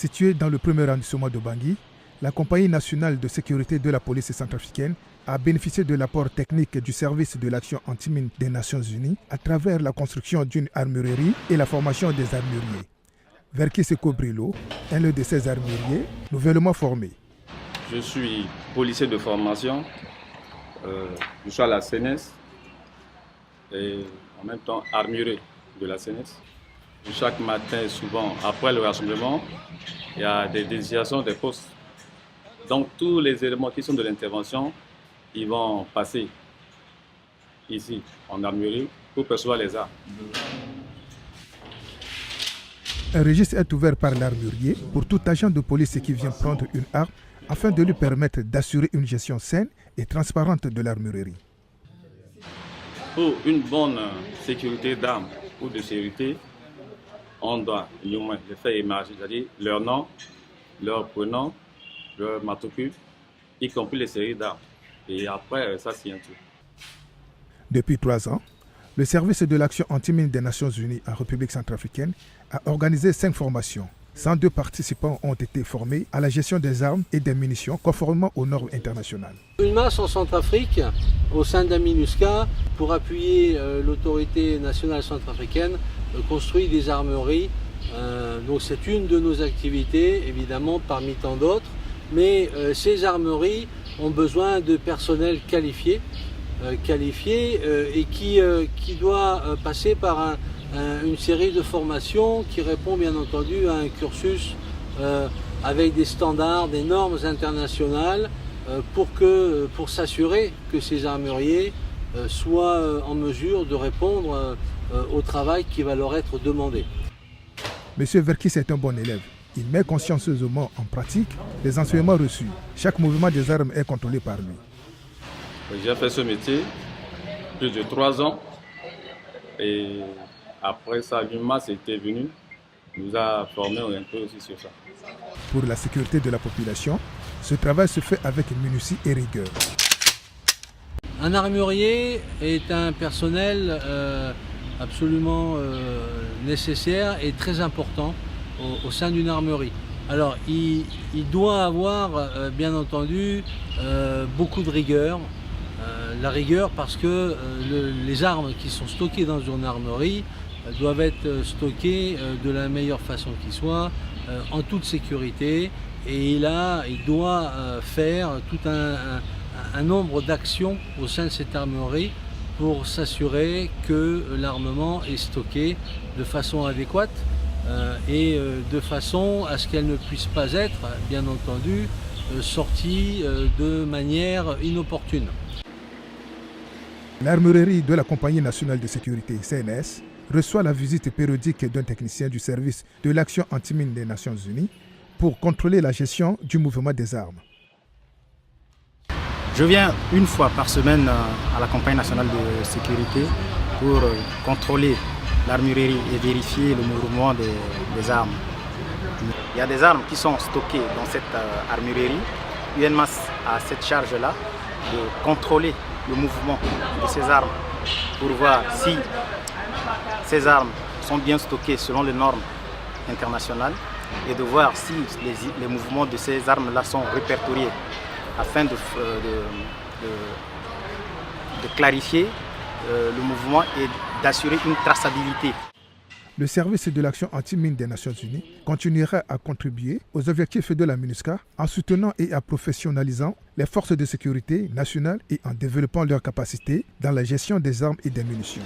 Située dans le premier arrondissement de Bangui, la Compagnie nationale de sécurité de la police centrafricaine a bénéficié de l'apport technique du service de l'action anti-mine des Nations Unies à travers la construction d'une armurerie et la formation des armuriers. Verkis Kobrilo est l'un de ces armuriers nouvellement formés. Je suis policier de formation, je suis à la CNES et en même temps armurier de la CNES. Chaque matin, souvent après le rassemblement, il y a des désignations des postes. Donc tous les éléments qui sont de l'intervention, ils vont passer ici en armurerie pour percevoir les armes. Un registre est ouvert par l'armurier pour tout agent de police qui vient prendre une arme afin de lui permettre d'assurer une gestion saine et transparente de l'armurerie. Pour une bonne sécurité d'armes ou de sécurité, on doit au moins les faire émerger, c'est-à-dire leur nom, leur prénom, leur matricule, y compris les séries d'armes. Et après, ça c'est un tout. Depuis 3 ans, le service de l'action anti-mine des Nations Unies en République centrafricaine a organisé 5 formations. 102 participants ont été formés à la gestion des armes et des munitions conformément aux normes internationales. UNMAS en Centrafrique, au sein de la MINUSCA, pour appuyer l'autorité nationale centrafricaine, construit des armeries. Donc c'est une de nos activités, évidemment, parmi tant d'autres. Mais ces armeries ont besoin de personnel qualifié et qui doit passer par une série de formations qui répond bien entendu à un cursus avec des standards, des normes internationales pour s'assurer que ces armuriers soient en mesure de répondre au travail qui va leur être demandé. Monsieur Verkis est un bon élève. Il met consciencieusement en pratique les enseignements reçus. Chaque mouvement des armes est contrôlé par lui. J'ai fait ce métier plus de 3 ans et après ça, l'UNMAS était venu, nous a formés un peu aussi sur ça. Pour la sécurité de la population, ce travail se fait avec minutie et rigueur. Un armurier est un personnel absolument nécessaire et très important au sein d'une armerie. Alors, il doit avoir, bien entendu, beaucoup de rigueur. La rigueur parce que les armes qui sont stockées dans une armerie doivent être stockées de la meilleure façon qui soit, en toute sécurité. Et il doit faire tout un nombre d'actions au sein de cette armerie pour s'assurer que l'armement est stocké de façon adéquate et de façon à ce qu'elle ne puisse pas être, bien entendu, sortie de manière inopportune. L'armurerie de la Compagnie nationale de sécurité CNS reçoit la visite périodique d'un technicien du service de l'action anti-mine des Nations Unies pour contrôler la gestion du mouvement des armes. Je viens une fois par semaine à la Compagnie nationale de sécurité pour contrôler l'armurerie et vérifier le mouvement des armes. Il y a des armes qui sont stockées dans cette armurerie. UNMAS a cette charge-là de contrôler le mouvement de ces armes pour voir si ces armes sont bien stockées selon les normes internationales et de voir si les mouvements de ces armes-là sont répertoriés afin de clarifier le mouvement et d'assurer une traçabilité. Le service de l'action anti-mine des Nations Unies continuera à contribuer aux objectifs de la MINUSCA en soutenant et en professionnalisant les forces de sécurité nationales et en développant leurs capacités dans la gestion des armes et des munitions.